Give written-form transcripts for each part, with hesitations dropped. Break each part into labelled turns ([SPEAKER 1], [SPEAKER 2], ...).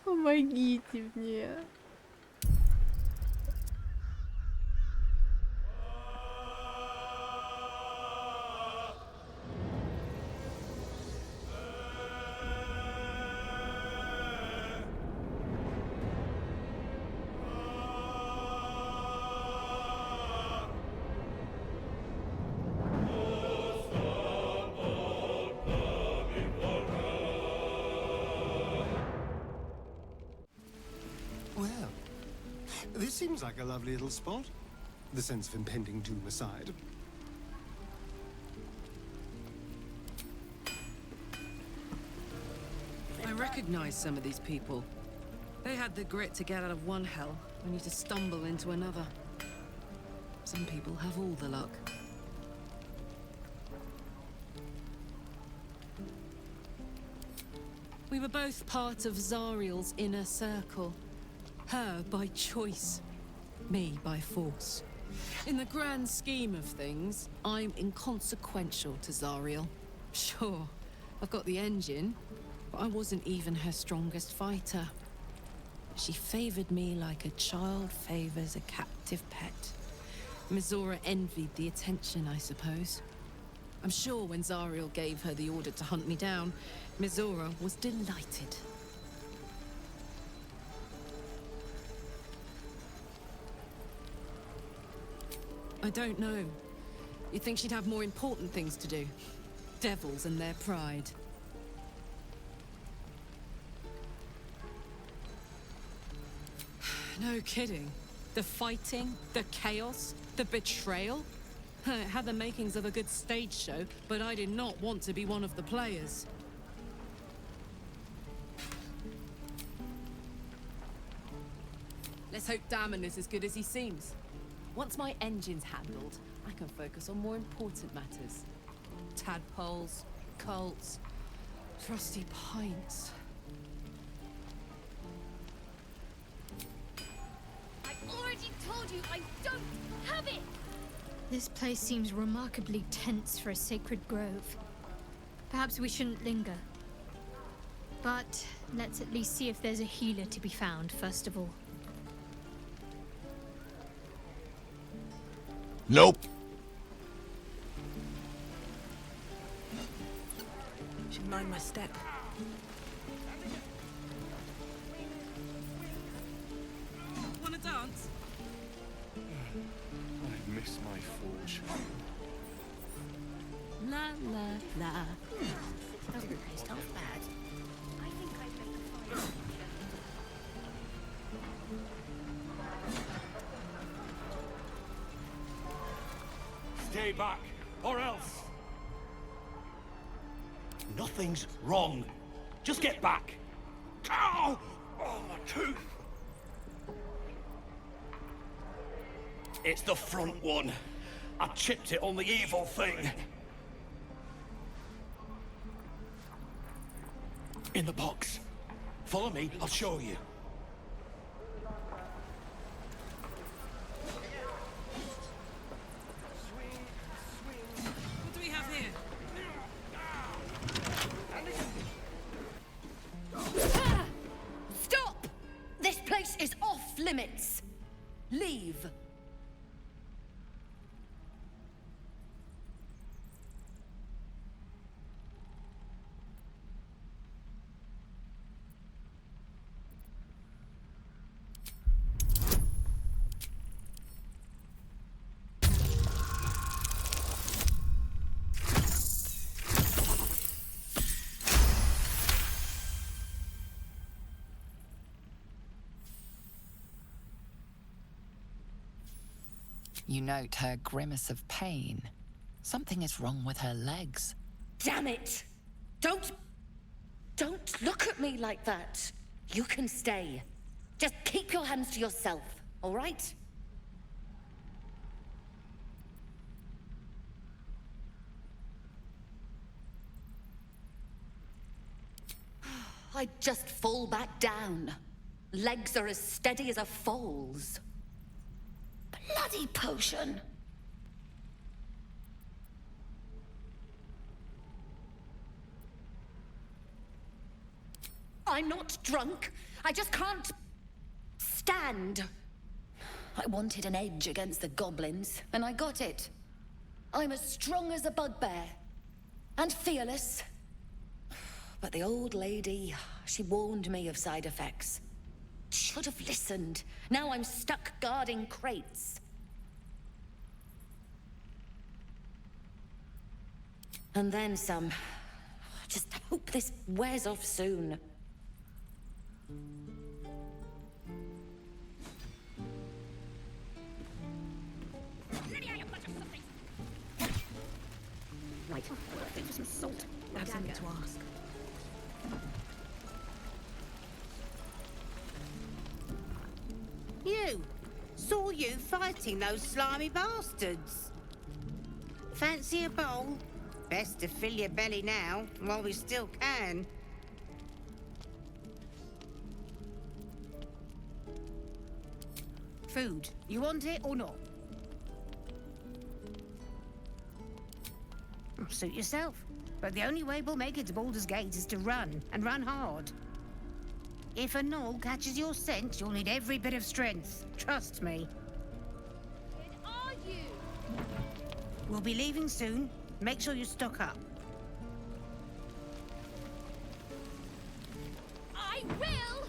[SPEAKER 1] Помогите мне.
[SPEAKER 2] Well, this seems like a lovely little spot. The sense of impending doom aside.
[SPEAKER 3] I recognize some of these people. They had the grit to get out of one hell, only to stumble into another. Some people have all the luck. We were both part of Zariel's inner circle. Her by choice, me by force. In the grand scheme of things, I'm inconsequential to Zariel. Sure, I've got the engine, but I wasn't even her strongest fighter. She favored me like a child favors a captive pet. Mizora envied the attention, I suppose. I'm sure when Zariel gave her the order to hunt me down, Mizora was delighted. I don't know. You'd think she'd have more important things to do. Devils and their pride. No kidding. The fighting, the chaos, the betrayal. It had the makings of a good stage show, but I did not want to be one of the players. Let's hope Damon is as good as he seems. Once my engine's handled, I can focus on more important matters. Tadpoles, cults, trusty pints.
[SPEAKER 4] I already told you I don't have it!
[SPEAKER 5] This place seems remarkably tense for a sacred grove. Perhaps we shouldn't linger. But let's at least see if there's a healer to be found, first of all.
[SPEAKER 6] Nope.
[SPEAKER 3] Should mind my step. Wanna dance?
[SPEAKER 2] I miss my forge.
[SPEAKER 5] La la la. It's not bad.
[SPEAKER 4] I think I'd make a fine teacher.
[SPEAKER 7] Stay back, or else!
[SPEAKER 8] Nothing's wrong. Just get back.
[SPEAKER 7] Ow! Oh, my tooth!
[SPEAKER 8] It's the front one. I chipped it on the evil thing. In the box. Follow me, I'll show you.
[SPEAKER 3] What do we have here?
[SPEAKER 4] Stop! This place is off limits. Leave.
[SPEAKER 9] You note her grimace of pain. Something is wrong with her legs.
[SPEAKER 4] Damn it! Don't look at me like that. You can stay. Just keep your hands to yourself, all right? I'd just fall back down. Legs are as steady as a foal's. Bloody potion! I'm not drunk. I just can't stand. I wanted an edge against the goblins, and I got it. I'm as strong as a bugbear. And fearless. But the old lady, she warned me of side effects. Should have listened. Now I'm stuck guarding crates. And then some. Just hope this wears off soon. Right, for some salt. I have something to ask.
[SPEAKER 6] You! Saw you fighting those slimy bastards. Fancy a bowl? Best to fill your belly now, while we still can. Food. You want it or not? Suit yourself. But the only way we'll make it to Baldur's Gate is to run, and run hard. If a gnoll catches your scent, you'll need every bit of strength. Trust me.
[SPEAKER 5] Where are you?
[SPEAKER 6] We'll be leaving soon. Make sure you stock up.
[SPEAKER 5] I will!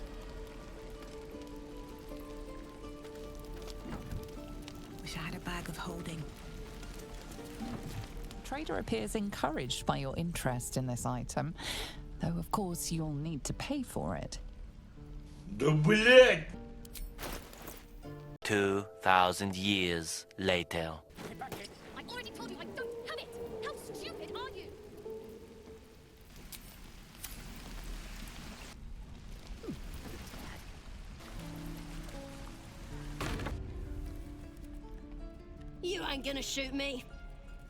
[SPEAKER 6] Wish I had a bag of holding.
[SPEAKER 9] Trader appears encouraged by your interest in this item, though of course you'll need to pay for it.
[SPEAKER 8] Да блять!
[SPEAKER 10] 2,000 years later.
[SPEAKER 5] I already told you I don't have it! How stupid are you?
[SPEAKER 11] You ain't gonna shoot me.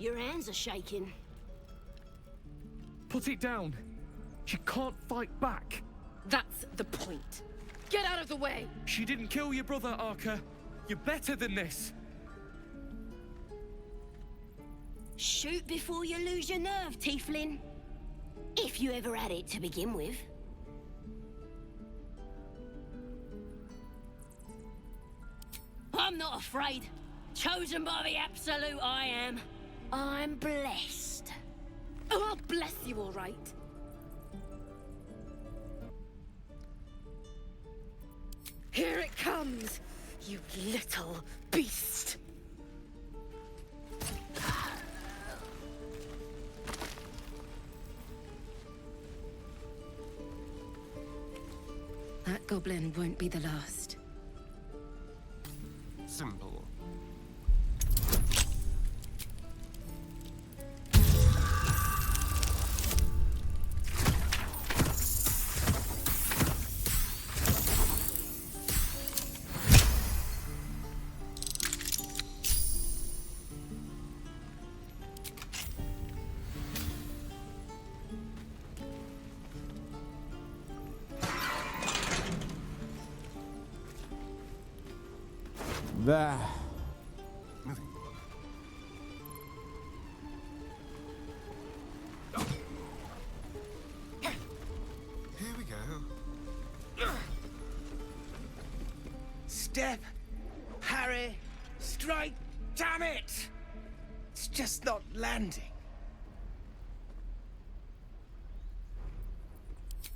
[SPEAKER 11] Your hands are shaking.
[SPEAKER 12] Put it down. She can't fight back.
[SPEAKER 11] That's the point. Get out of the way!
[SPEAKER 12] She didn't kill your brother, Arca. You're better than this.
[SPEAKER 11] Shoot before you lose your nerve, Tiefling. If you ever had it to begin with. I'm not afraid. Chosen by the absolute I am. I'm blessed. Oh, I'll bless you all right. Here it comes, you little beast.
[SPEAKER 4] That goblin won't be the last.
[SPEAKER 2] Simple.
[SPEAKER 13] There.
[SPEAKER 2] Here we go.
[SPEAKER 14] Step, parry, strike, damn it! It's just not landing.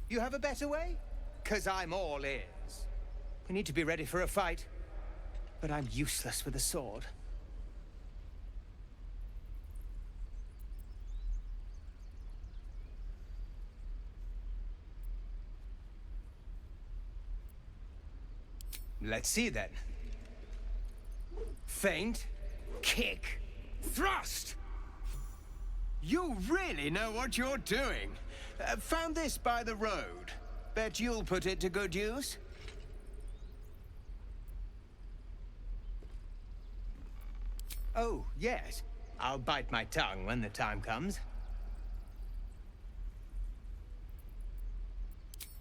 [SPEAKER 14] You have a better way? 'Cause I'm all ears. We need to be ready for a fight. But I'm useless with a sword. Let's see then. Feint, kick, thrust! You really know what you're doing. Found this by the road. Bet you'll put it to good use. Oh, yes. I'll bite my tongue when the time comes.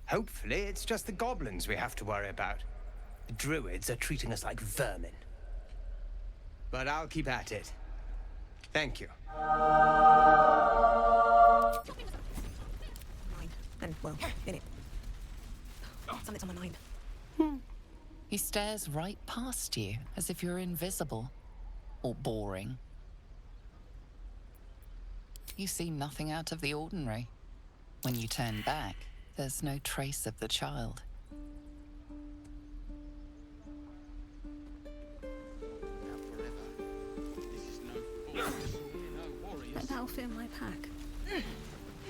[SPEAKER 14] Hopefully, it's just the goblins we have to worry about. The druids are treating us like vermin. But I'll keep at it. Thank you.
[SPEAKER 6] And, well, in it.
[SPEAKER 15] something's on my mind.
[SPEAKER 9] He stares right past you, as if you're invisible. Or boring. You see nothing out of the ordinary. When you turn back, there's no trace of the child.
[SPEAKER 15] That'll fit in my pack.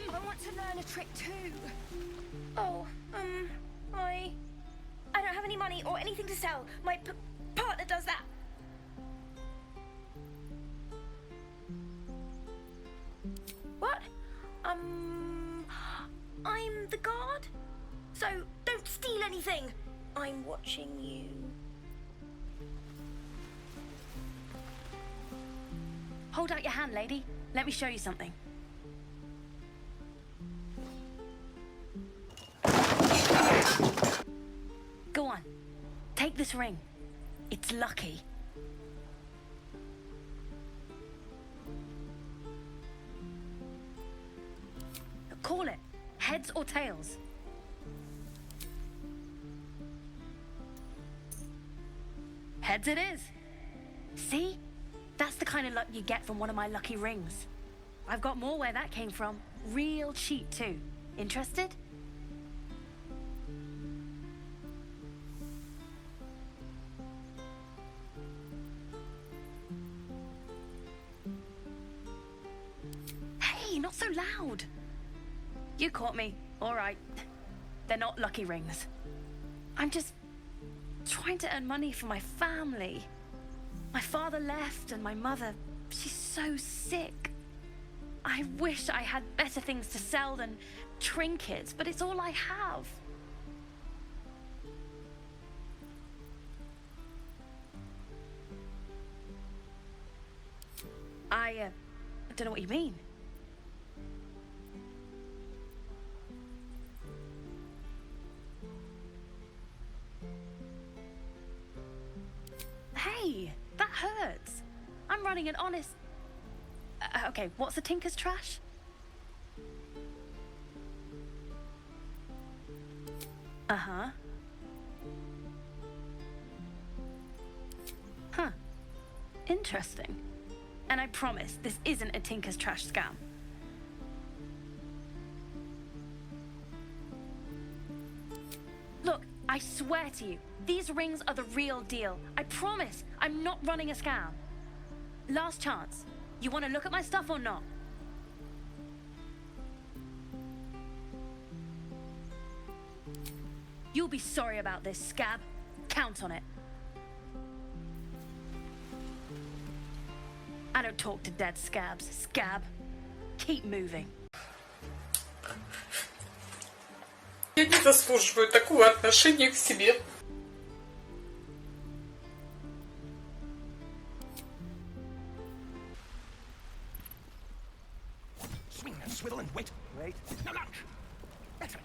[SPEAKER 4] I want to learn a trick too. Oh, I don't have any money or anything to sell. My partner does that. What? I'm the guard. So don't steal anything. I'm watching you. Hold out your hand, lady. Let me show you something. Go on. Take this ring. It's lucky. Call it. Heads or tails? Heads it is. See? That's the kind of luck you get from one of my lucky rings. I've got more where that came from. Real cheap too. Interested? Hey, not so loud. You caught me. All right. They're not lucky rings. I'm just trying to earn money for my family. My father left and my mother, she's so sick. I wish I had better things to sell than trinkets, but it's all I have. I don't know what you mean. Hey, that hurts. I'm running an honest... okay, what's a tinker's trash? Uh-huh. Huh. Interesting. And I promise, this isn't a tinker's trash scam. Look, I swear to you, these rings are the real deal. I promise, I'm not running a scam. Last chance. You want to look at my stuff or not? You'll be sorry about this, scab. Count on it. I don't talk to dead scabs, scab. Keep moving.
[SPEAKER 16] Я не заслуживаю такого отношения к себе.
[SPEAKER 8] Swing and swivel and wait. Wait. No, no. That's right.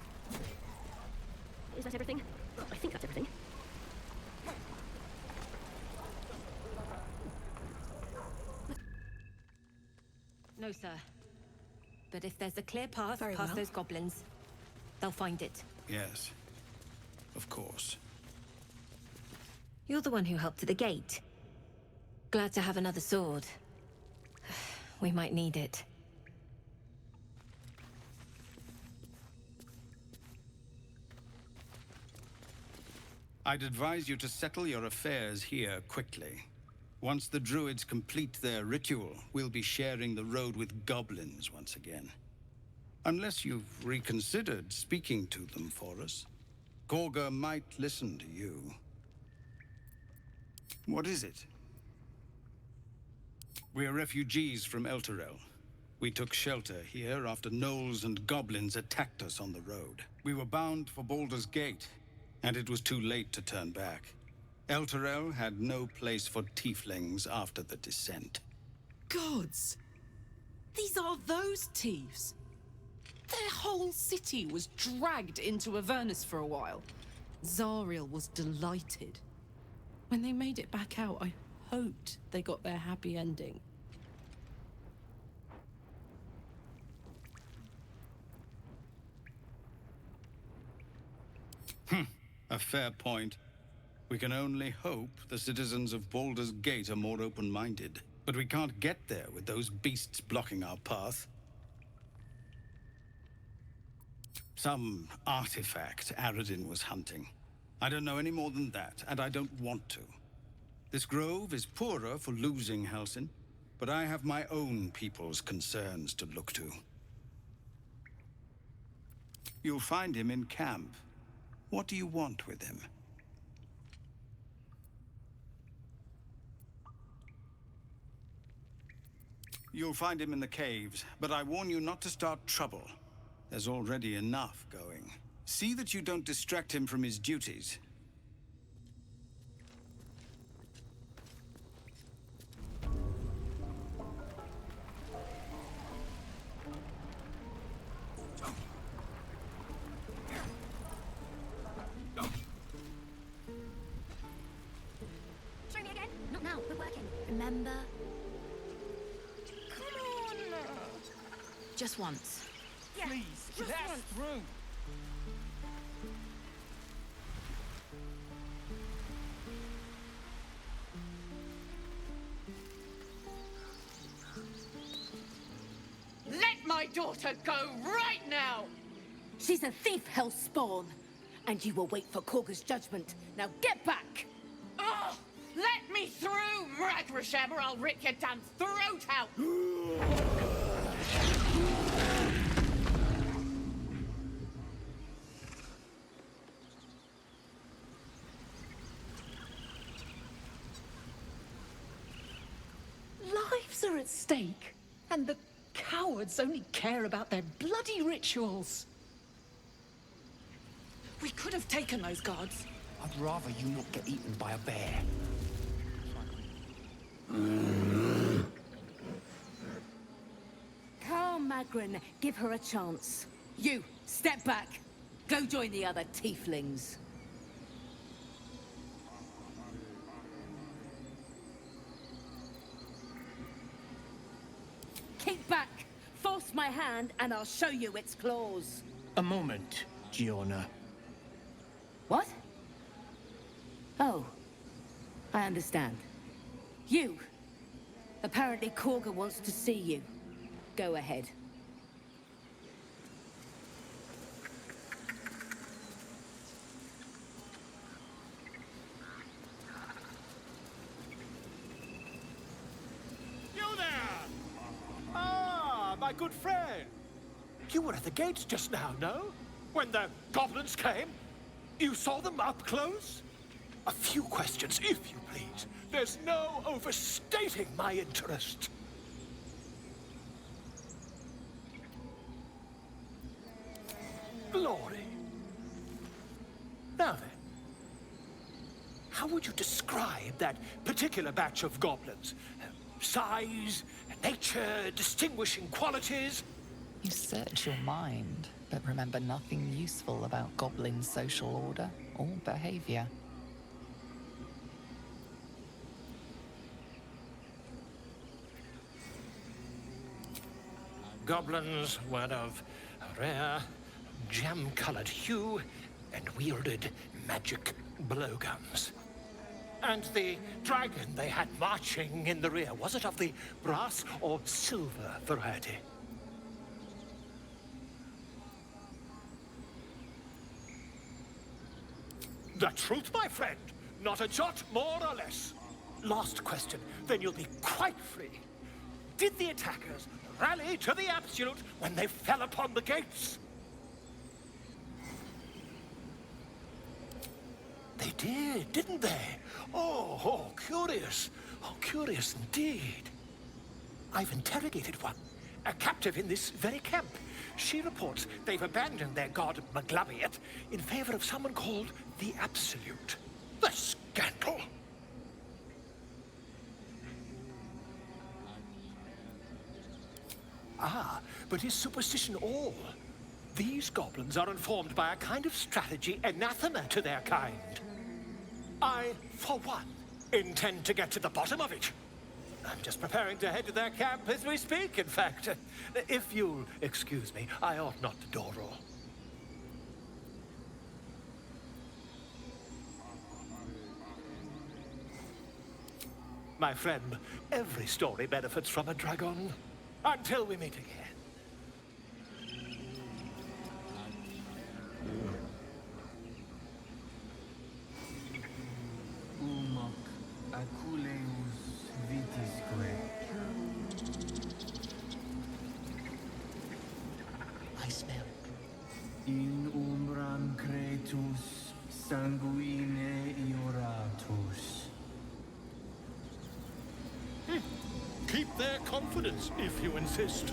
[SPEAKER 11] Is that everything? Well, I think that's everything.
[SPEAKER 17] No, sir. But if there's a clear path
[SPEAKER 15] Very
[SPEAKER 17] past
[SPEAKER 15] well.
[SPEAKER 17] those goblins, they'll find it.
[SPEAKER 2] Yes, of course.
[SPEAKER 17] You're the one who helped at the gate. Glad to have another sword. We might need it.
[SPEAKER 2] I'd advise you to settle your affairs here quickly. Once the druids complete their ritual, we'll be sharing the road with goblins once again. Unless you've reconsidered speaking to them for us. Gorga might listen to you. What is it? We're refugees from Elturel. We took shelter here after gnolls and goblins attacked us on the road. We were bound for Baldur's Gate, and it was too late to turn back. Elturel had no place for tieflings after the descent.
[SPEAKER 3] Gods! These are those thieves! Their whole city was dragged into Avernus for a while. Zariel was delighted. When they made it back out, I hoped they got their happy ending.
[SPEAKER 2] A fair point. We can only hope the citizens of Baldur's Gate are more open-minded. But we can't get there with those beasts blocking our path. Some artifact Aradin was hunting. I don't know any more than that, and I don't want to. This grove is poorer for losing Halsin, but I have my own people's concerns to look to. You'll find him in camp. What do you want with him? You'll find him in the caves, but I warn you not to start trouble. There's already enough going. See that you don't distract him from his duties.
[SPEAKER 4] Try me again? Not now, we're working. Remember?
[SPEAKER 17] Just once.
[SPEAKER 4] Yeah,
[SPEAKER 8] Please,
[SPEAKER 4] just
[SPEAKER 8] let us
[SPEAKER 4] once.
[SPEAKER 8] through.
[SPEAKER 11] Let my daughter go right now!
[SPEAKER 18] She's a thief, hellspawn. And you will wait for Korga's judgment. Now get back!
[SPEAKER 11] Oh, let me through, Mragrasham, or I'll rip your damn throat out!
[SPEAKER 19] Lives are at stake, and the cowards only care about their bloody rituals. We could have taken those guards.
[SPEAKER 8] I'd rather you not get eaten by a bear.
[SPEAKER 18] Calm, Magrin. Give her a chance. You, step back. Go join the other tieflings. Keep back. Force my hand, and I'll show you its claws.
[SPEAKER 8] A moment, Giona.
[SPEAKER 18] What? Oh. I understand. You. Apparently Korga wants to see you. Go ahead.
[SPEAKER 7] You there! Ah, my good friend. You were at the gates just now, no? When the goblins came? You saw them up close? A few questions, if you please. There's no overstating my interest. Glory. Now then, how would you describe that particular batch of goblins? Size, nature, distinguishing qualities?
[SPEAKER 9] You search your mind, but remember nothing useful about goblin social order or behavior.
[SPEAKER 7] Goblins were of a rare, jam-colored hue and wielded magic blowguns. And the dragon they had marching in the rear, was it of the brass or silver variety? The truth, my friend. Not a jot more or less. Last question, then you'll be quite free. Did the attackers rally to the absolute when they fell upon the gates? They did, didn't they? Oh, curious. Oh, curious indeed. I've interrogated one, a captive in this very camp. She reports they've abandoned their god Maglabiet in favor of someone called the Absolute. The scandal! Ah, but is superstition all? These goblins are informed by a kind of strategy anathema to their kind. I, for one, intend to get to the bottom of it. I'm just preparing to head to their camp as we speak, in fact. If you'll excuse me, I ought not to door roll. My friend, every story benefits from a dragon. Until we meet again.
[SPEAKER 20] I smell. In umbram cretus sanguine ioratus.
[SPEAKER 7] Keep their confidence, if you insist.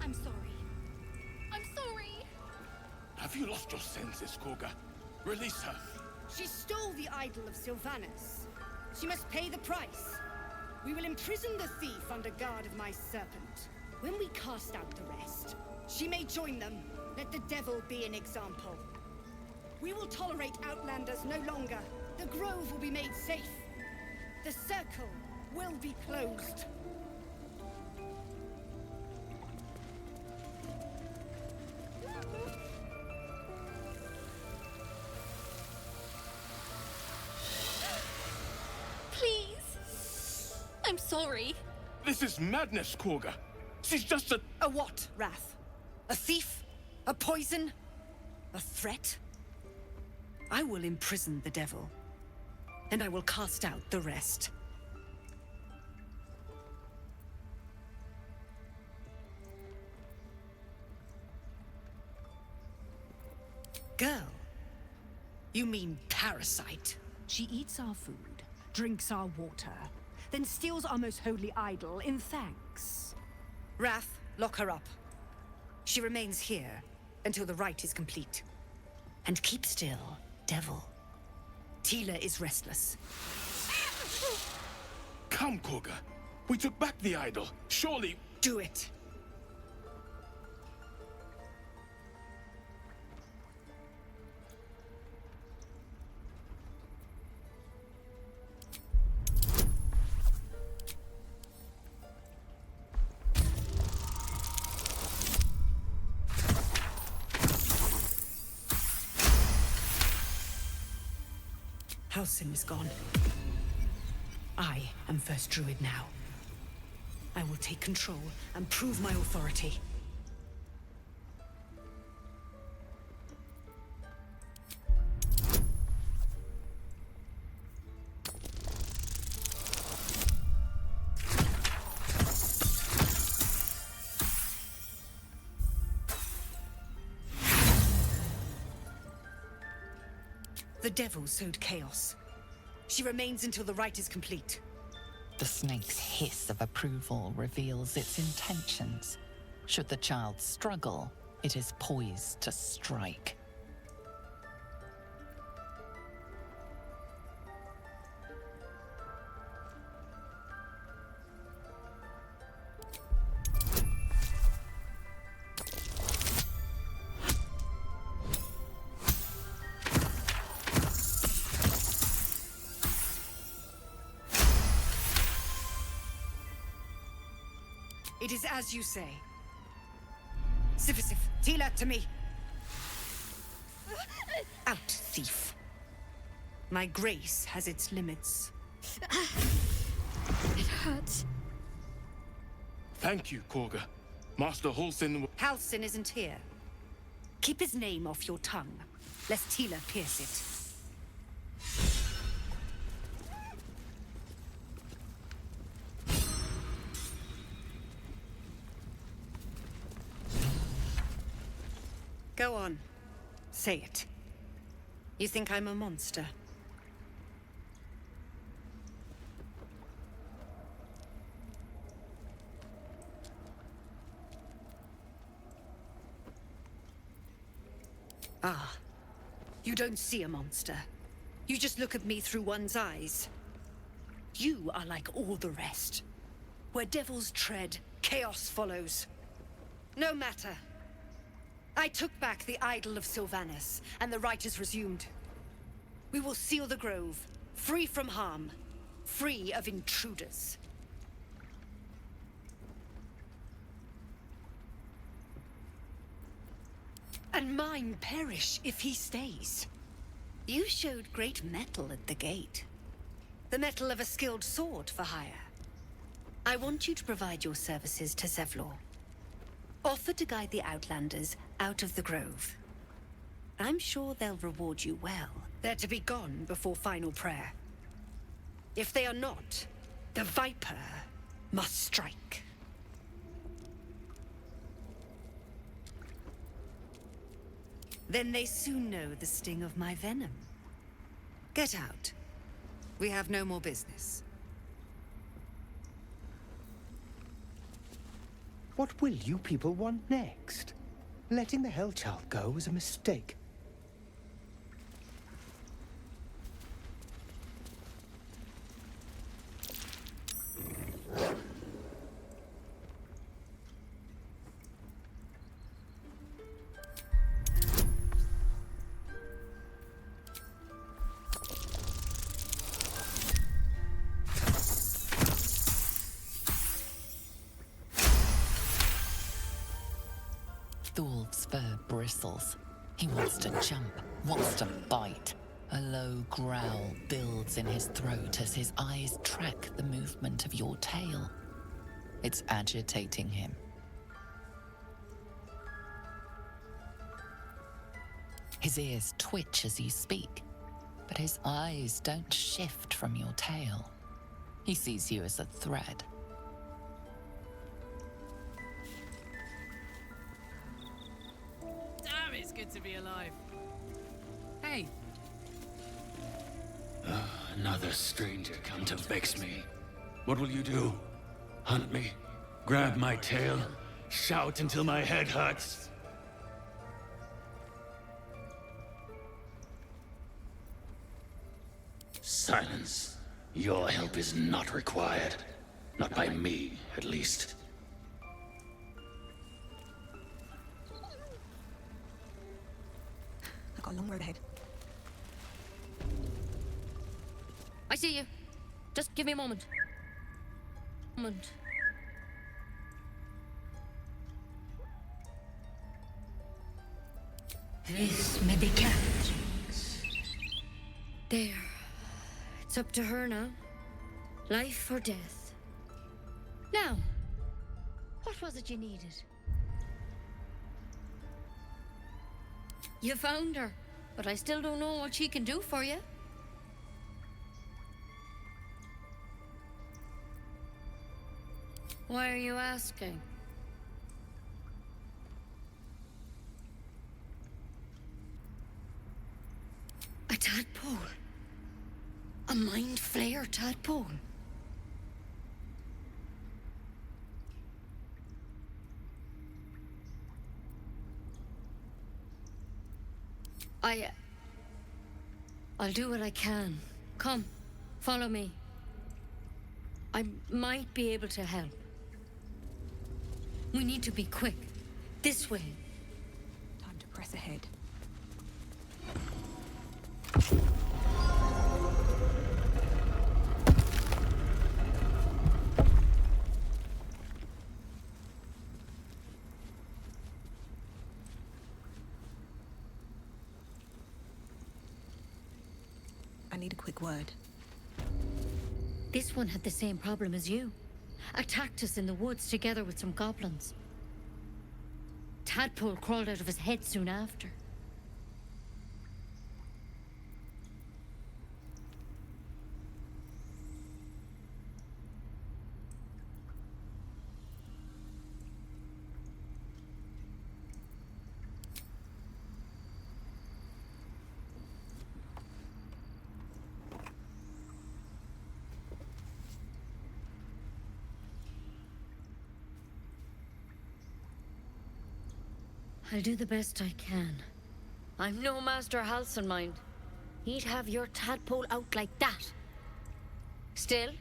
[SPEAKER 21] I'm sorry. I'm sorry.
[SPEAKER 7] Have you lost your senses, Koga? Release her.
[SPEAKER 22] She stole the idol of Sylvanus. She must pay the price. We will imprison the thief under guard of my serpent. When we cast out the rest, she may join them. Let the devil be an example. We will tolerate outlanders no longer. The grove will be made safe. The circle will be closed.
[SPEAKER 21] Please. I'm sorry.
[SPEAKER 7] This is madness, Koga. She's just a...
[SPEAKER 22] A what, Wrath? A thief? A poison? A threat? I will imprison the devil, and I will cast out the rest. Girl? You mean parasite?
[SPEAKER 23] She eats our food, drinks our water, then steals our most holy idol in thanks.
[SPEAKER 22] Wrath, lock her up. She remains here until the rite is complete. And keep still, devil. Tila is restless.
[SPEAKER 7] Come, Koga. We took back the idol. Surely...
[SPEAKER 22] Do it. Halsin is gone. I am first druid now. I will take control and prove my authority. The devil sowed chaos. She remains until the rite is complete.
[SPEAKER 9] The snake's hiss of approval reveals its intentions. Should the child struggle, it is poised to strike.
[SPEAKER 22] It is as you say. Sifisif, Tila, to me. Out, thief. My grace has its limits.
[SPEAKER 5] It hurts.
[SPEAKER 7] Thank you, Koga. Master Halsin...
[SPEAKER 22] Halsin isn't here. Keep his name off your tongue, lest Tila pierce it. Go on. Say it. You think I'm a monster? Ah. You don't see a monster. You just look at me through one's eyes. You are like all the rest. Where devils tread, chaos follows. No matter. I took back the idol of Sylvanus, and the rite is resumed. We will seal the grove, Free from harm. Free of intruders. And mine perish if he stays. You showed great mettle at the gate. The mettle of a skilled sword for hire. I want you to provide your services to Zevlor. Offer to guide the Outlanders out of the grove. I'm sure they'll reward you well. They're to be gone before final prayer. If they are not, the Viper must strike. Then they soon know the sting of my venom. Get out. We have no more business.
[SPEAKER 7] What will you people want next? Letting the Hellchild go was a mistake.
[SPEAKER 9] Thorv's fur bristles. He wants to jump, wants to bite. A low growl builds in his throat as his eyes track the movement of your tail. It's agitating him. His ears twitch as you speak, but his eyes don't shift from your tail. He sees you as a threat.
[SPEAKER 1] Damn, it's good to be alive. Hey.
[SPEAKER 10] Another stranger come to vex me. What will you do? Hunt me? Grab my tail? Shout until my head hurts? Silence. Your help is not required. Not by me, at least.
[SPEAKER 15] I've got a long road ahead.
[SPEAKER 11] I see you. Just give me a moment.
[SPEAKER 22] This may be kept. There. It's up to her now. Life or death.
[SPEAKER 11] Now, what was it you needed? You found her, but I still don't know what she can do for you. Why are you asking?
[SPEAKER 22] A tadpole. A mind flayer tadpole. I'll do what I can. Come, follow me. I might be able to help. We need to be quick. This way.
[SPEAKER 15] Time to press ahead. I need a quick word.
[SPEAKER 11] This one had the same problem as you. Attacked us in the woods together with some goblins. Tadpole crawled out of his head soon after. I'll do the best I can. I'm no Master Halsenmind. He'd have your tadpole out like that. Still,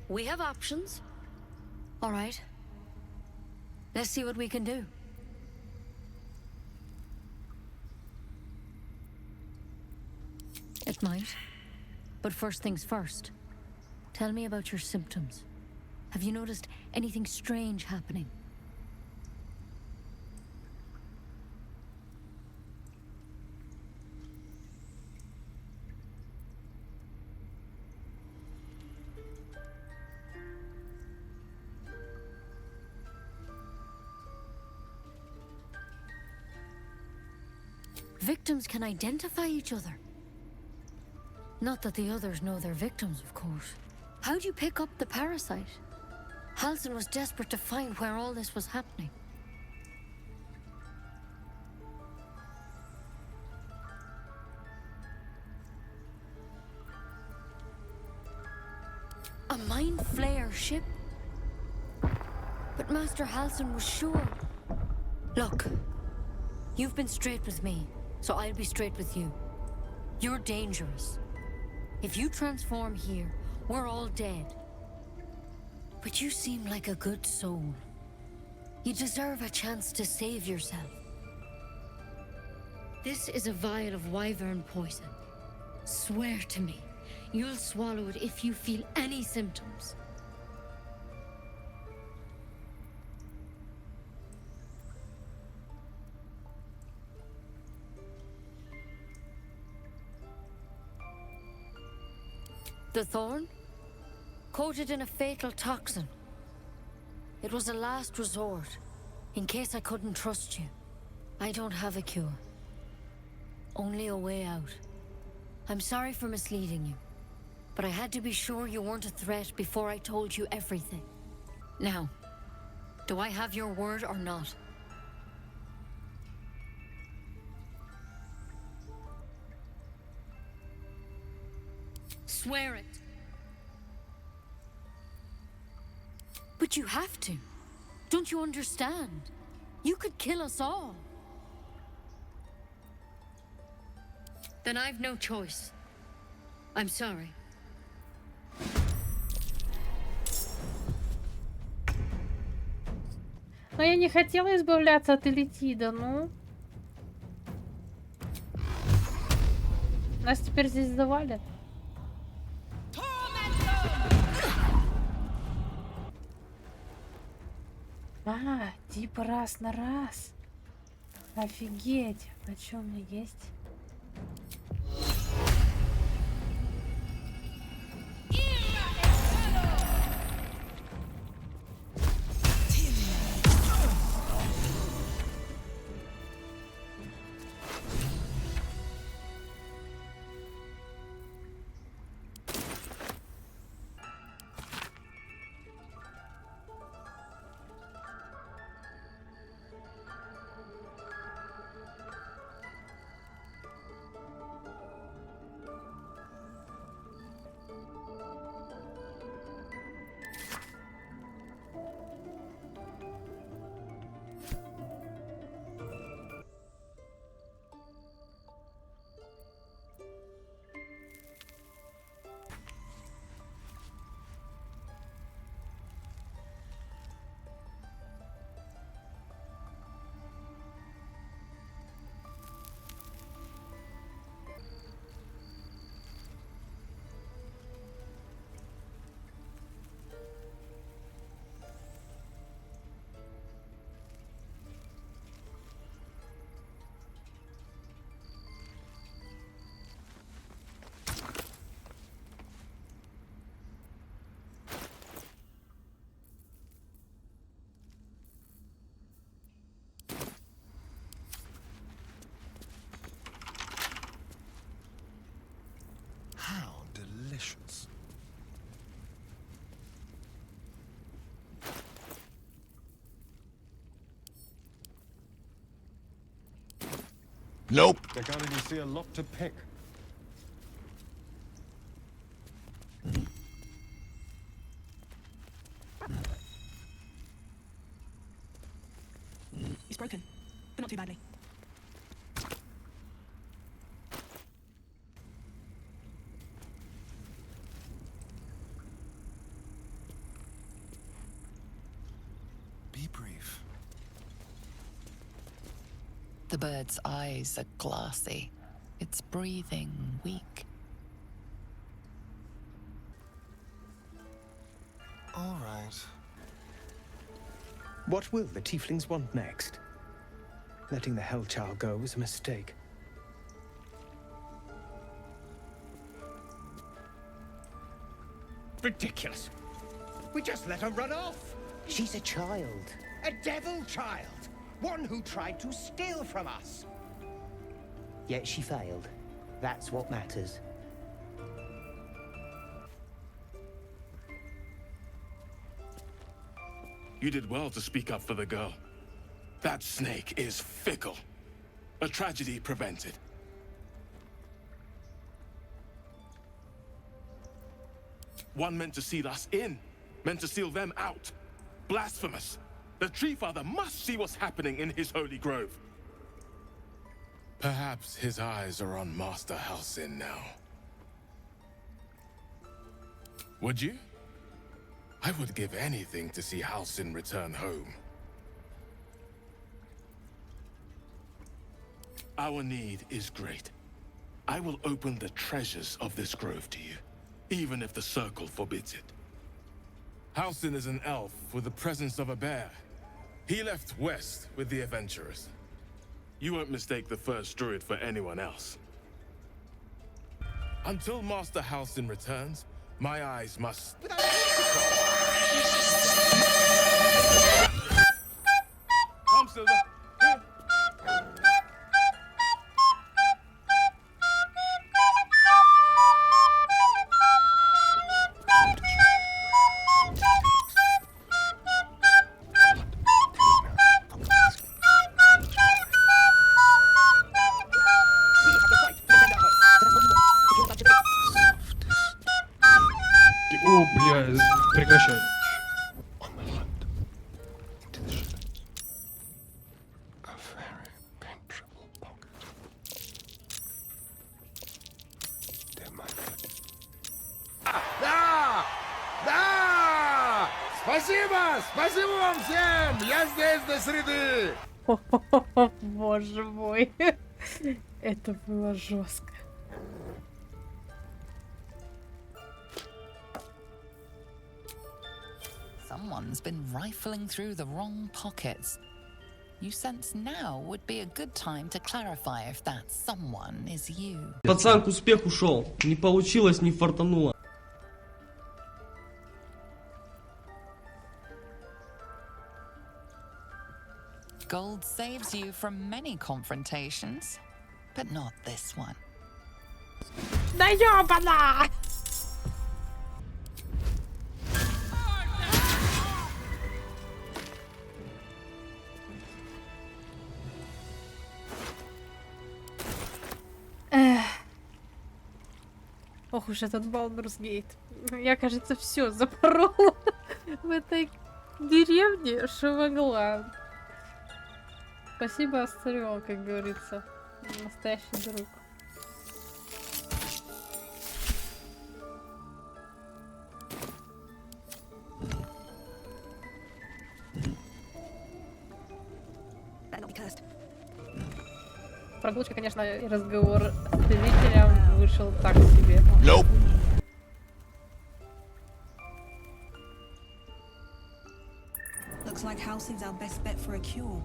[SPEAKER 11] we have options. All right. Let's see what we can do. It might. But first things first. Tell me about your symptoms. Have you noticed anything strange happening? Victims can identify each other. Not that the others know they're victims, of course. How'd you pick up the parasite? Halsin was desperate to find where all this was happening. A mind flayer ship? But Master Halsin was sure. Look, you've been straight with me, so I'll be straight with you. You're dangerous. If you transform here, we're all dead. But you seem like a good soul. You deserve a chance to save yourself. This is a vial of wyvern poison. Swear to me, you'll swallow it if you feel any symptoms. The thorn? Coated in a fatal toxin. It was a last resort, in case I couldn't trust you. I don't have a cure. Only a way out. I'm sorry for misleading you, but I had to be sure you weren't a threat before I told you everything. Now, do I have your word or not? Swear it. But you have to. Don't you understand? You could kill us all. Then I've no choice. I'm sorry.
[SPEAKER 12] Но я не хотела избавляться от Элитида, ну. Нас теперь здесь завалят. А, типа раз на раз. Офигеть. А что у меня есть?
[SPEAKER 8] How delicious.
[SPEAKER 13] Nope.
[SPEAKER 8] They're going to see a lot to pick.
[SPEAKER 15] It's broken, but not too badly.
[SPEAKER 8] Be brief.
[SPEAKER 9] The bird's eyes are glassy, its breathing weak.
[SPEAKER 8] Right. What will the tieflings want next? Letting the Hellchild go was a mistake.
[SPEAKER 7] Ridiculous. We just let her run off.
[SPEAKER 6] She's a child.
[SPEAKER 7] A devil child. One who tried to steal from us.
[SPEAKER 6] Yet she failed. That's what matters.
[SPEAKER 13] You did well to speak up for the girl. That snake is fickle. A tragedy prevented. One meant to seal us in, meant to seal them out. Blasphemous. The Tree Father must see what's happening in his holy grove. Perhaps his eyes are on Master Halsin now. Would you? I would give anything to see Halsin return home. Our need is great. I will open the treasures of this grove to you, even if the Circle forbids it. Halsin is an elf with the presence of a bear. He left west with the adventurers. You won't mistake the first druid for anyone else. Until Master Halsin returns, my eyes must... Come, Silver. Here.
[SPEAKER 14] О, бля, прекращай.
[SPEAKER 13] Да! Да! Спасибо! Спасибо вам всем! Я здесь до среды!
[SPEAKER 12] Боже мой. Это было жестко.
[SPEAKER 9] Someone's been rifling through the wrong pockets. You sense now would be a good time to clarify if that someone is you.
[SPEAKER 14] Пацан к успеху шел. Не получилось, не фартануло.
[SPEAKER 9] Gold saves you from many confrontations, but not this one.
[SPEAKER 12] Да ёбана! Ох уж этот Baldurs Gate. Я, кажется, все запорола в этой деревне, что могла. Спасибо, Астариол, как говорится. Настоящий друг. Прогулочка, конечно, и разговор с целителем вышел так себе.
[SPEAKER 13] Nope.
[SPEAKER 15] Looks like Halsin's our best bet for a cure.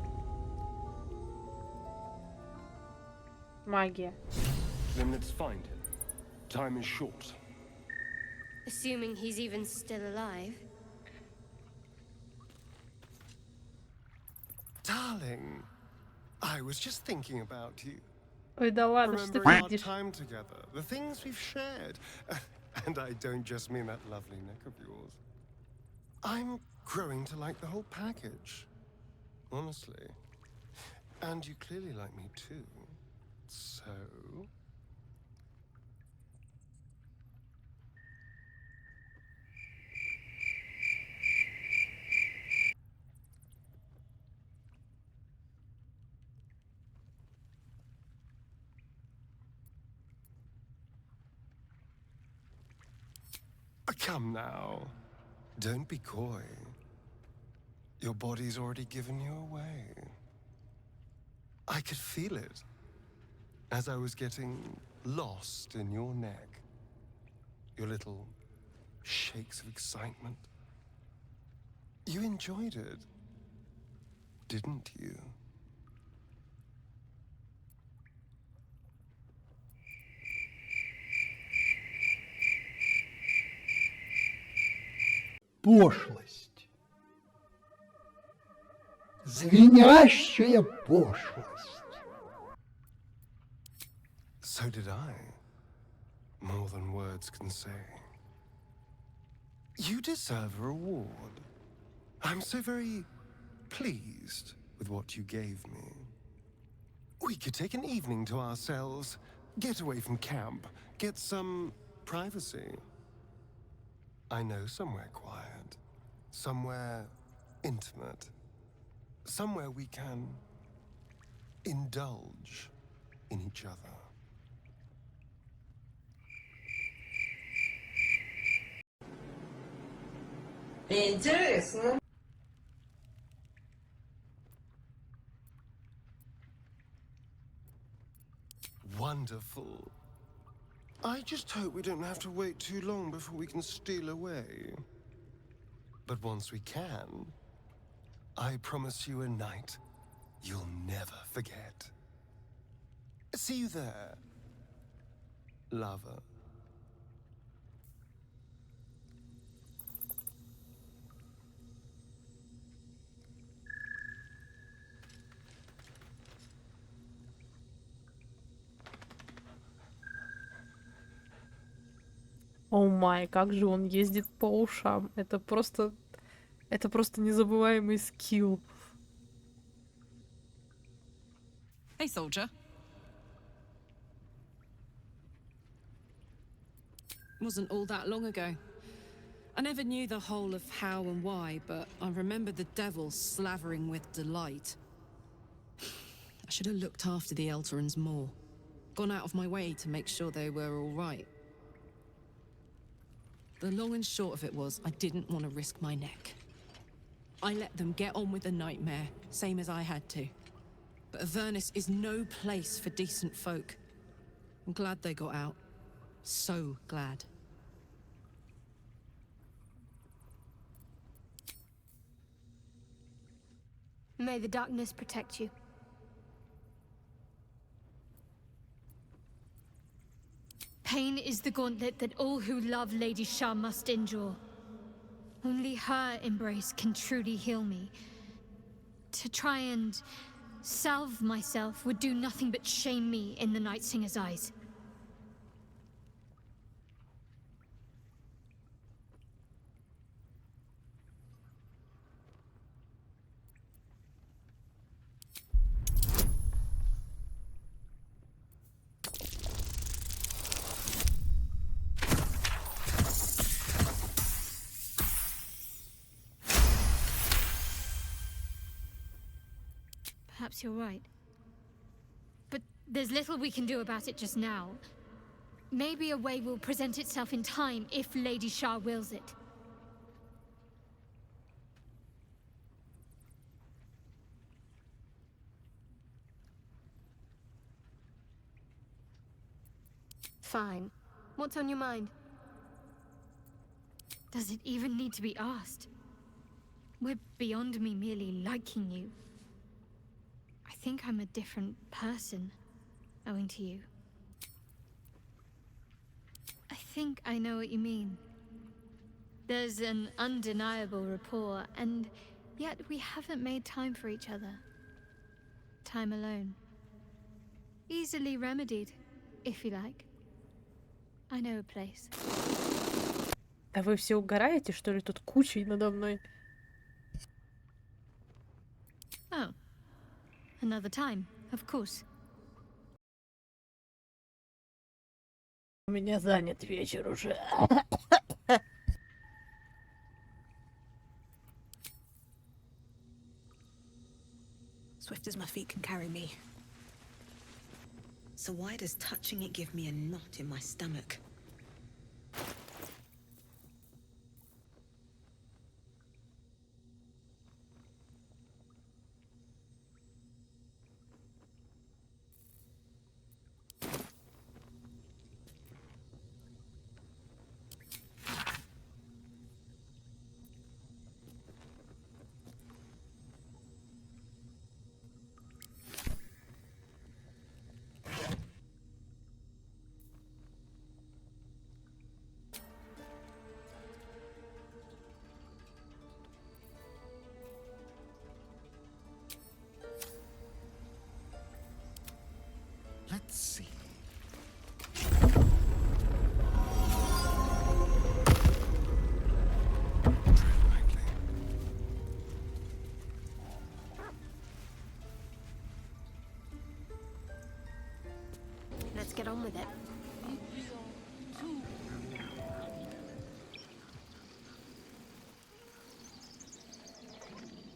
[SPEAKER 12] Магия.
[SPEAKER 24] Then let's find him. Time is short.
[SPEAKER 21] Assuming he's even still alive.
[SPEAKER 25] Darling, I was just thinking about you.
[SPEAKER 12] Ой, да ладно, что ты
[SPEAKER 25] Remembering our
[SPEAKER 12] видишь?
[SPEAKER 25] time together, the things we've shared. And I don't just mean that lovely neck of yours. I'm growing to like the whole package. Honestly. And you clearly like me too. So... Come now. Don't be coy. Your body's already given you away. I could feel it as I was getting lost in your neck. Your little shakes of excitement. You enjoyed it, didn't you?
[SPEAKER 2] Пошлость. Звенящая пошлость.
[SPEAKER 25] So did I. More than words can say. You deserve a reward. I'm so very pleased with what you gave me. We could take an evening to ourselves, get away from camp, get some privacy. I know somewhere quiet, somewhere intimate, somewhere we can indulge in each other.
[SPEAKER 3] Интересно.
[SPEAKER 25] Wonderful. I just hope we don't have to wait too long before we can steal away. But once we can, I promise you a night you'll never forget. See you there, lover.
[SPEAKER 12] О май, как же он ездит по ушам. Это просто незабываемый скилл.
[SPEAKER 1] Hey, soldier. Wasn't all that long ago. I never knew the whole of how and why, but I remember the devil slavering with delight. I should have looked after the Elterans more. Gone out of my way to make sure they were all right. The long and short of it was, I didn't want to risk my neck. I let them get on with the nightmare, same as I had to. But Avernus is no place for decent folk. I'm glad they got out. So glad.
[SPEAKER 21] May the darkness protect you.
[SPEAKER 5] Pain is the gauntlet that all who love Lady Shah must endure. Only her embrace can truly heal me. To try and salve myself would do nothing but shame me in the Night Singer's eyes. Perhaps you're right. But there's little we can do about it just now. Maybe a way will present itself in time if Lady Shah wills it.
[SPEAKER 21] Fine. What's on your mind?
[SPEAKER 5] Does it even need to be asked? We're beyond me merely liking you. I think I'm a different person, owing to you. I think I know what you mean. There's an undeniable rapport, and yet we haven't made time for each other. Time alone. Easily remedied, if you like. I know a place.
[SPEAKER 12] Да вы все угораете, что ли, тут кучей надо мной?
[SPEAKER 5] Oh. Another time, of course.
[SPEAKER 12] У меня занят вечер уже.
[SPEAKER 15] Swift as my feet can carry me. So why does touching it give me a knot in my stomach?
[SPEAKER 21] with it.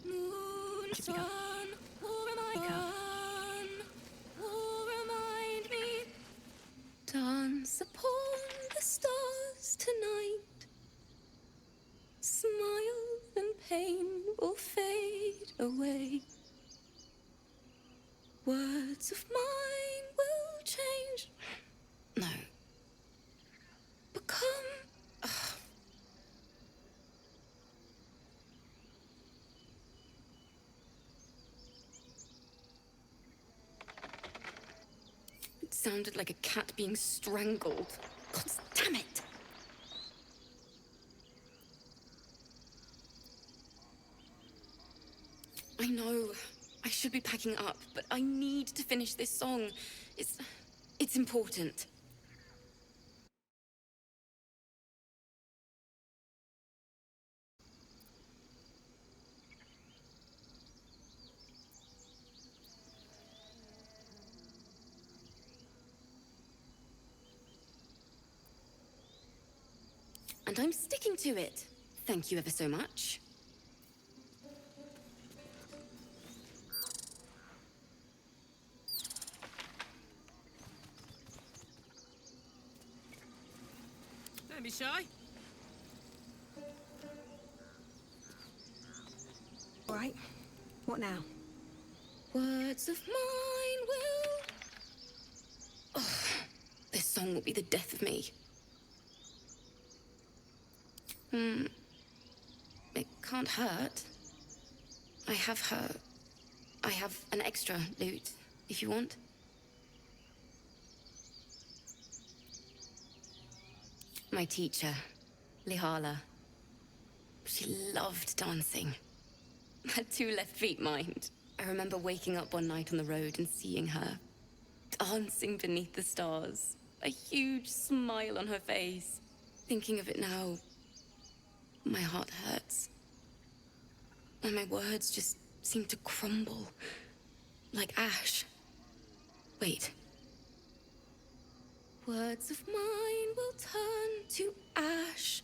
[SPEAKER 1] Moon, sun, will remind me. Dance upon the stars tonight. Smile and pain will fade away. Words of mine will change. No. Become. It sounded like a cat being strangled. God damn it! I know. I should be packing up, but I need to finish this song. It's important. And I'm sticking to it. Thank you ever so much. Don't be shy.
[SPEAKER 15] All right. What now?
[SPEAKER 1] Words of mine will... Oh, this song will be the death of me. It can't hurt. I have an extra lute, if you want. My teacher, Lihala. She loved dancing. Had 2 left feet, mind. I remember waking up one night on the road and seeing her dancing beneath the stars. A huge smile on her face. Thinking of it now, my heart hurts. And my words just seem to crumble. Like ash. Wait. Words of mine will turn to ash.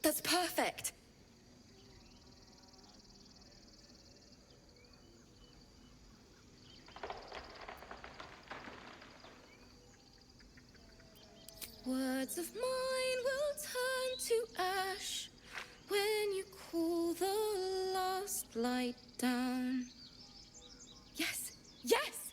[SPEAKER 1] That's perfect. Words of mine will turn to ash when you cool the last light down. Yes, yes!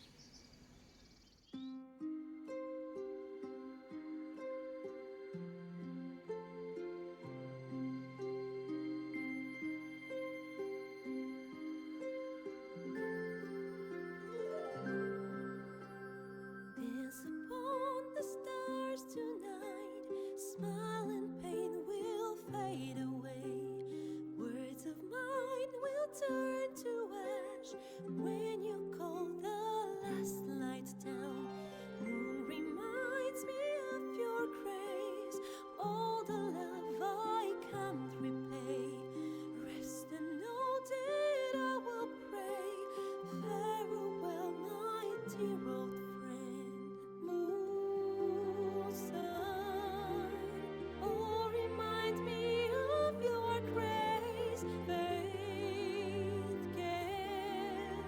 [SPEAKER 3] Dance upon the stars tonight. Smile and pain will fade away. Words of mine will turn to ash when you call the last light down. Moon reminds me of your grace. All the love I can't repay. Rest and know that I will pray. Farewell, my dear old friend. Moon, sun, oh, remind me of your grace. Faith, care,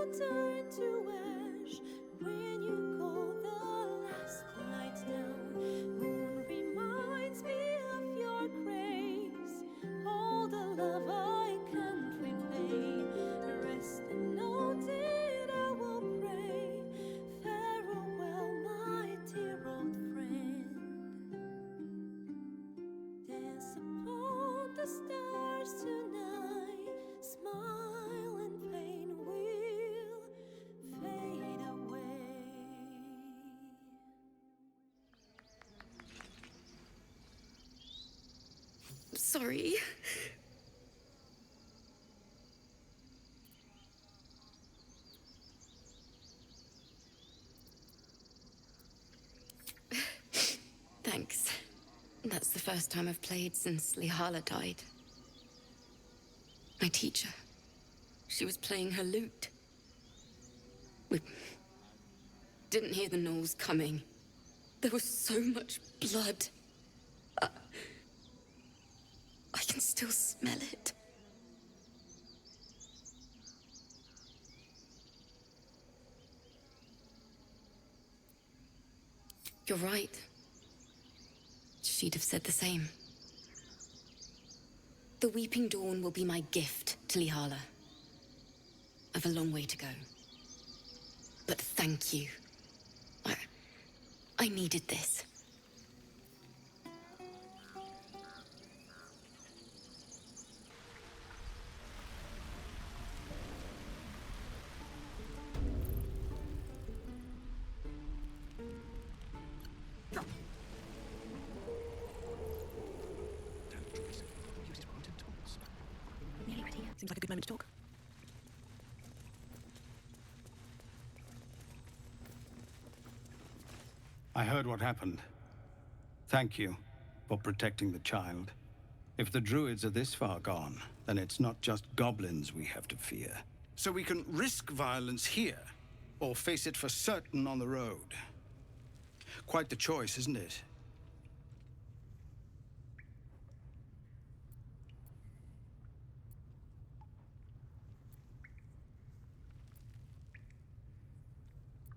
[SPEAKER 3] will turn to ash when you call the last light down. Moon reminds me of your grace, all the love I can't repay. Rest and note it, I will pray. Farewell, my dear old friend. Dance upon the stars tonight. Smile and pain will fade away.
[SPEAKER 4] Sorry. Thanks. That's the first time I've played since Lihala died. My teacher. She was playing her lute. We didn't hear the gnolls coming. There was so much blood. I can still smell it. You're right. She'd have said the same. The Weeping Dawn will be my gift to Lihala. I've a long way to go. But thank you. I needed this.
[SPEAKER 23] Nearly ready. Seems like a good moment to talk.
[SPEAKER 16] I heard what happened. Thank you for protecting the child. If the druids are this far gone, then it's not just goblins we have to fear. So we can risk violence here, or face it for certain on the road. Quite the choice, isn't it?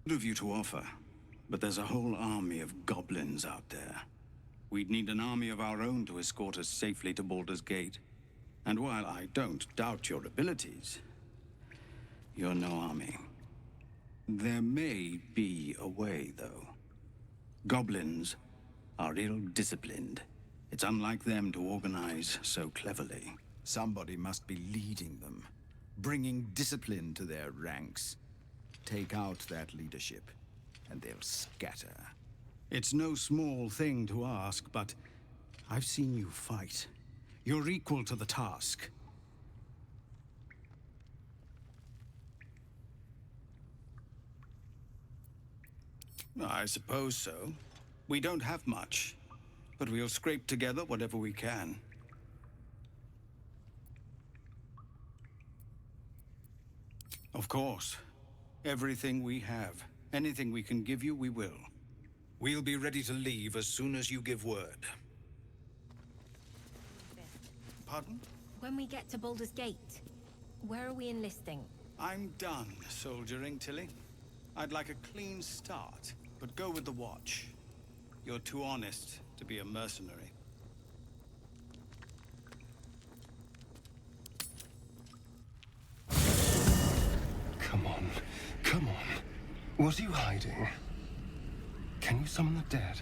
[SPEAKER 16] Good of you to offer, but there's a whole army of goblins out there. We'd need an army of our own to escort us safely to Baldur's Gate. And while I don't doubt your abilities, you're no army. There may be a way, though. Goblins are ill-disciplined. It's unlike them to organize so cleverly.
[SPEAKER 17] Somebody must be leading them, bringing discipline to their ranks. Take out that leadership, and they'll scatter.
[SPEAKER 16] It's no small thing to ask, but I've seen you fight. You're equal to the task. I suppose so. We don't have much, but we'll scrape together whatever we can. Of course. Everything we have. Anything we can give you, we will. We'll be ready to leave as soon as you give word. Pardon?
[SPEAKER 18] When we get to Baldur's Gate, where are we enlisting?
[SPEAKER 16] I'm done soldiering, Tilly. I'd like a clean start, but go with the Watch. You're too honest to be a mercenary.
[SPEAKER 25] Come on. Come on. What are you hiding? Can you summon the dead?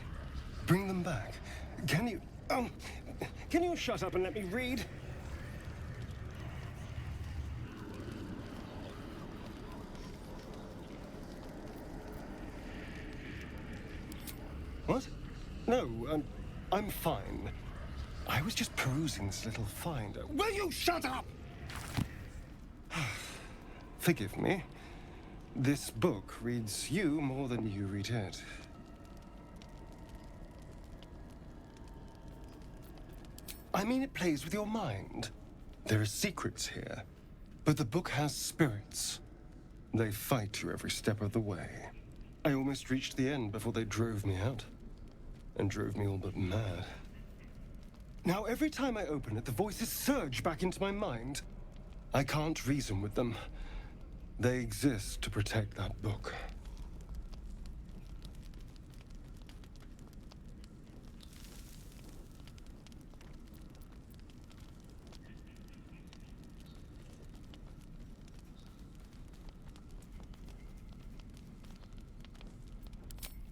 [SPEAKER 25] Bring them back. Can you... can you shut up and let me read? What? No, I'm fine. I was just perusing this little finder. Will you shut up? Forgive me. This book reads you more than you read it. I mean, it plays with your mind. There are secrets here, but the book has spirits. They fight you every step of the way. I almost reached the end before they drove me out, and drove me all but mad. Now, every time I open it, the voices surge back into my mind. I can't reason with them. They exist to protect that book.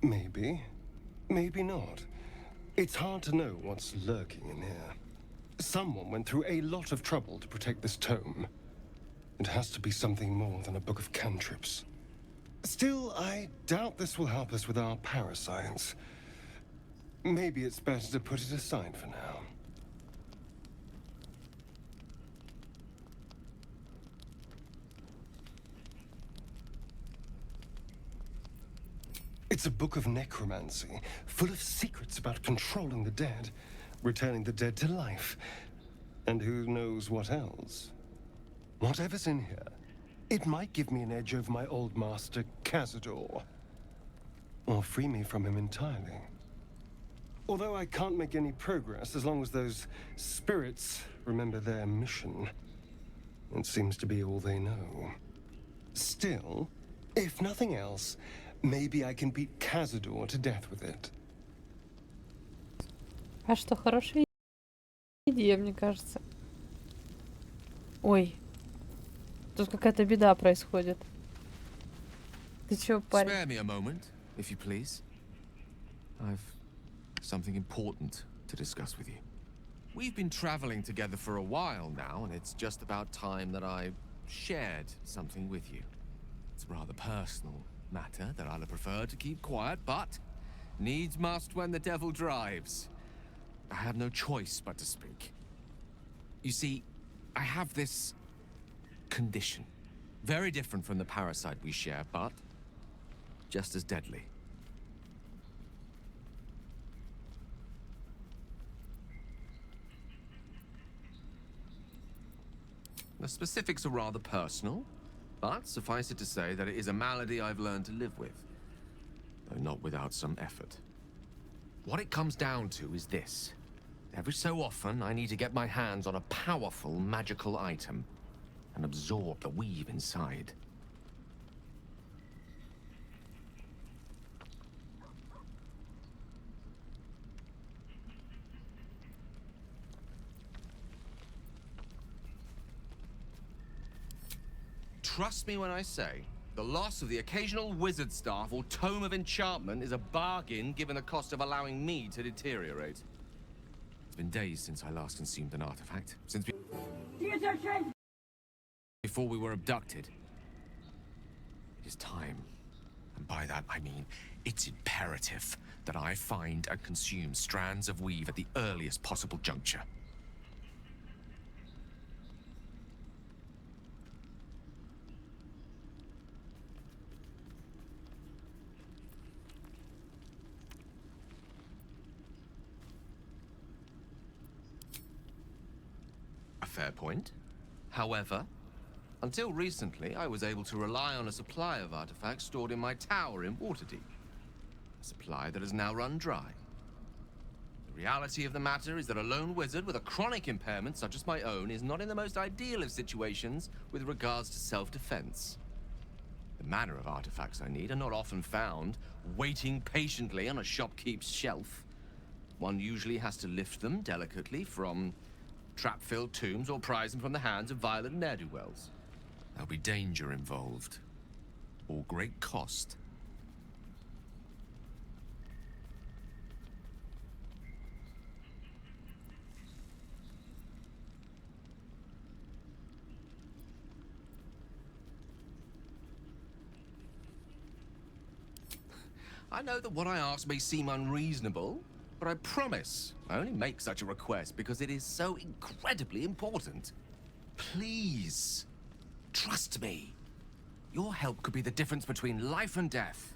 [SPEAKER 25] Maybe. Maybe not. It's hard to know what's lurking in here. Someone went through a lot of trouble to protect this tome. It has to be something more than a book of cantrips. Still, I doubt this will help us with our parascience. Maybe it's better to put it aside for now. It's a book of necromancy, full of secrets about controlling the dead, returning the dead to life, and who knows what else. Whatever's in here, it might give me an edge over my old master, Cazador, or free me from him entirely. Although I can't make any progress as long as those spirits remember their mission. It seems to be all they know. Still, if nothing else, maybe I can beat Cazador to death with it.
[SPEAKER 12] А что, хорошая идея, мне кажется. Ой. Тут какая-то беда происходит. Ты чё, парень?
[SPEAKER 10] Spare me a moment, if you please. I've something important to discuss with you. We've been traveling together for a while now, and it's just about time that I shared something with you. It's a rather personal matter that I'd have preferred to keep quiet, but needs must when the devil drives. I had no choice but to speak. You see, I have this condition. Very different from the parasite we share, but just as deadly. The specifics are rather personal, but suffice it to say that it is a malady I've learned to live with, though not without some effort. What it comes down to is this. Every so often, I need to get my hands on a powerful magical item and absorb the weave inside. Trust me when I say, the loss of the occasional wizard staff or tome of enchantment is a bargain given the cost of allowing me to deteriorate. It's been days since I last consumed an artifact, since before we were abducted. It is time, and by that I mean it's imperative that I find and consume strands of weave at the earliest possible juncture. Fair point. However, until recently, I was able to rely on a supply of artifacts stored in my tower in Waterdeep. A supply that has now run dry. The reality of the matter is that a lone wizard with a chronic impairment such as my own is not in the most ideal of situations with regards to self-defense. The manner of artifacts I need are not often found waiting patiently on a shopkeep's shelf. One usually has to lift them delicately from trap-filled tombs or prize them from the hands of violent ne'er-do-wells. There'll be danger involved, or great cost. I know that what I ask may seem unreasonable, but I promise I only make such a request because it is so incredibly important. Please, trust me. Your help could be the difference between life and death.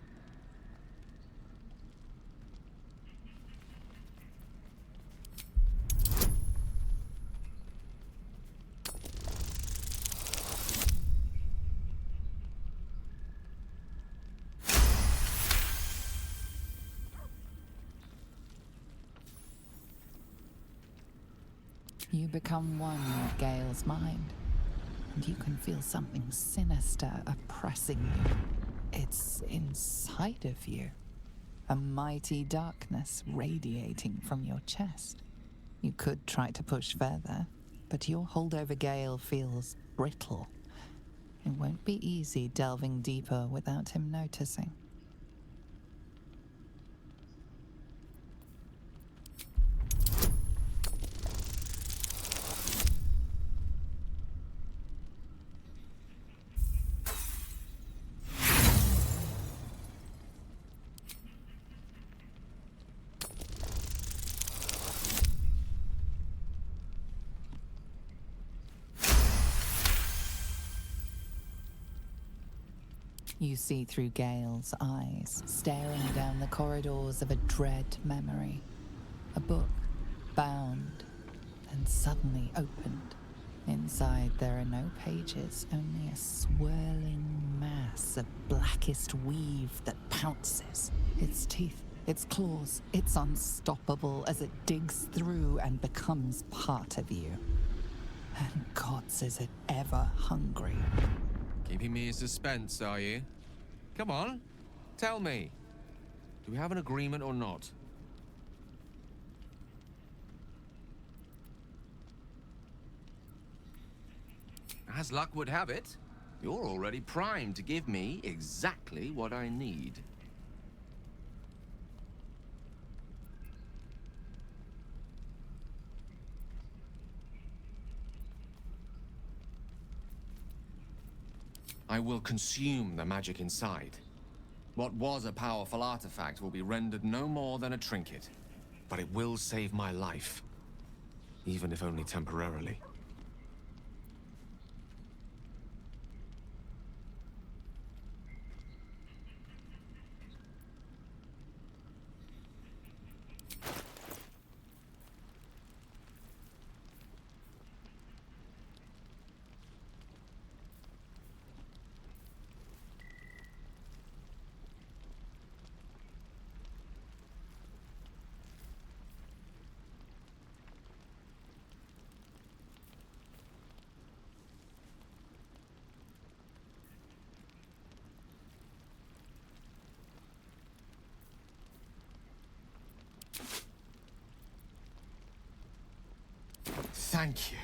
[SPEAKER 9] You become one with Gale's mind, and you can feel something sinister, a pressing you. It's inside of you. A mighty darkness radiating from your chest. You could try to push further, but your hold over Gale feels brittle. It won't be easy delving deeper without him noticing. You see through Gale's eyes, staring down the corridors of a dread memory. A book, bound, and suddenly opened. Inside there are no pages, only a swirling mass of blackest weave that pounces. Its teeth, its claws, it's unstoppable as it digs through and becomes part of you. And gods, is it ever hungry.
[SPEAKER 10] Keeping me in suspense, are you? Come on, tell me. Do we have an agreement or not? As luck would have it, you're already primed to give me exactly what I need. I will consume the magic inside. What was a powerful artifact will be rendered no more than a trinket. But it will save my life. Even if only temporarily. Thank you.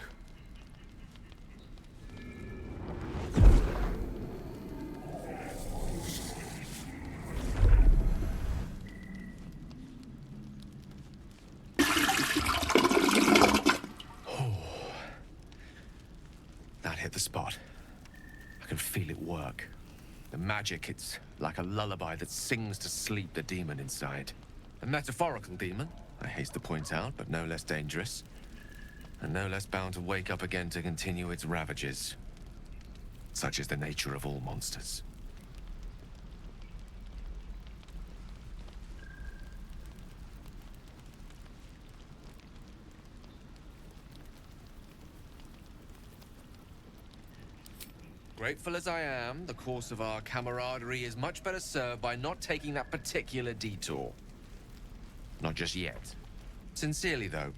[SPEAKER 10] That hit the spot. I can feel it work. The magic, it's like a lullaby that sings to sleep the demon inside. A metaphorical demon, I haste to point out, but no less dangerous. And no less bound to wake up again to continue its ravages. Such is the nature of all monsters. Grateful as I am, the course of our camaraderie is much better served by not taking that particular detour. Not just yet. Sincerely, though.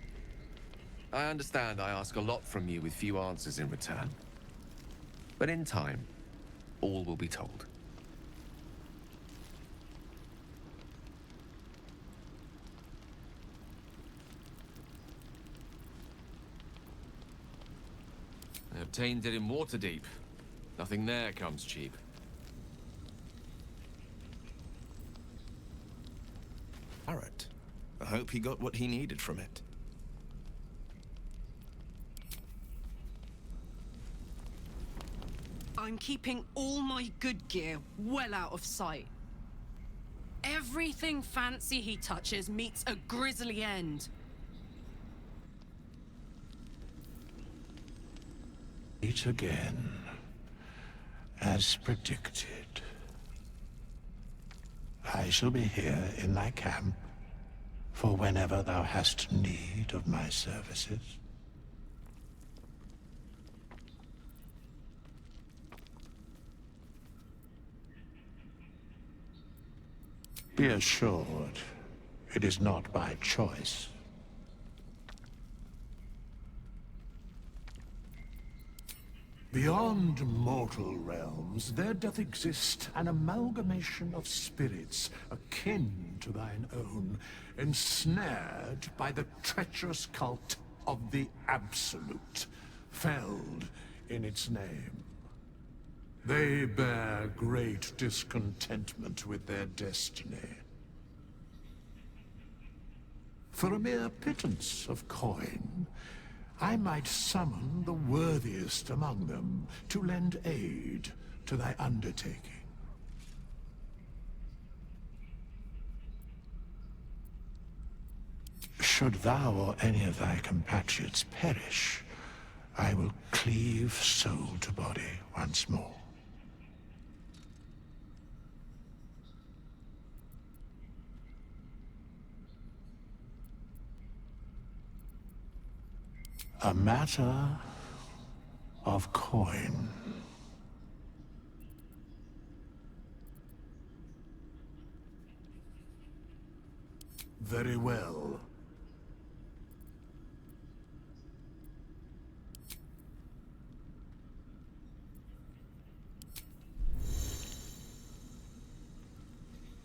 [SPEAKER 10] I understand I ask a lot from you with few answers in return. But in time, all will be told. I obtained it in Waterdeep. Nothing there comes cheap.
[SPEAKER 8] Barrett. I hope he got what he needed from it.
[SPEAKER 1] I'm keeping all my good gear well out of sight. Everything fancy he touches meets a grisly end.
[SPEAKER 7] Meet again, as predicted. I shall be here in thy camp for whenever thou hast need of my services. Be assured, it is not by choice.
[SPEAKER 6] Beyond mortal realms, there doth exist an amalgamation of spirits akin to thine own, ensnared by the treacherous cult of the Absolute, felled in its name. They bear great discontentment with their destiny. For a mere pittance of coin, I might summon the worthiest among them to lend aid to thy undertaking. Should thou or any of thy compatriots perish, I will cleave soul to body once more. A matter of coin. Very well.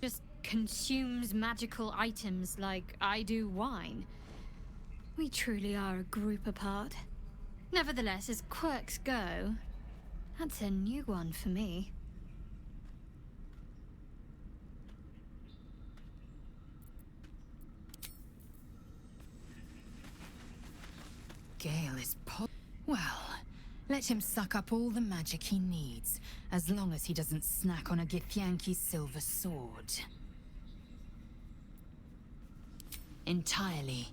[SPEAKER 5] Just consumes magical items like I do wine. We truly are a group apart. Nevertheless, as quirks go, that's a new one for me.
[SPEAKER 11] Gale is well, let him suck up all the magic he needs, as long as he doesn't snack on a Githyanki's silver sword. Entirely.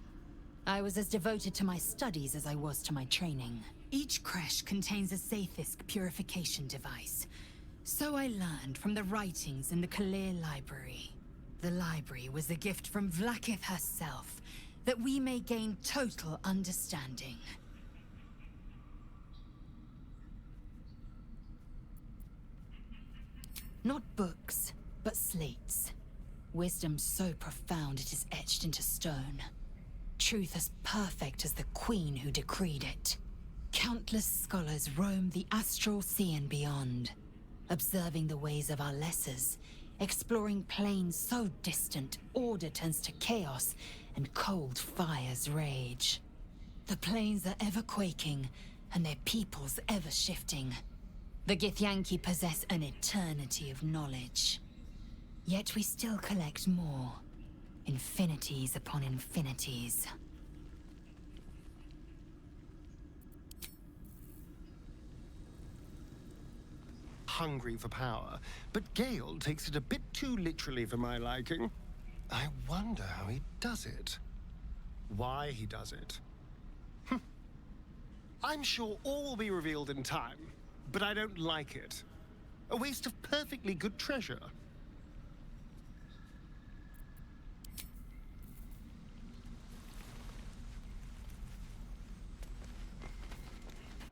[SPEAKER 11] I was as devoted to my studies as I was to my training. Each creche contains a Sathisk purification device. So I learned from the writings in the Kalir library. The library was a gift from Vlaakith herself, that we may gain total understanding. Not books, but slates. Wisdom so profound it is etched into stone. Truth as perfect as the queen who decreed it. Countless scholars roam the astral sea and beyond, observing the ways of our lessers, exploring planes so distant order turns to chaos and cold fires rage. The planes are ever quaking, and their peoples ever shifting. The Githyanki possess an eternity of knowledge. Yet we still collect more. Infinities upon infinities.
[SPEAKER 25] Hungry for power, but Gale takes it a bit too literally for my liking. I wonder how he does it. Why he does it. I'm sure all will be revealed in time, but I don't like it. A waste of perfectly good treasure.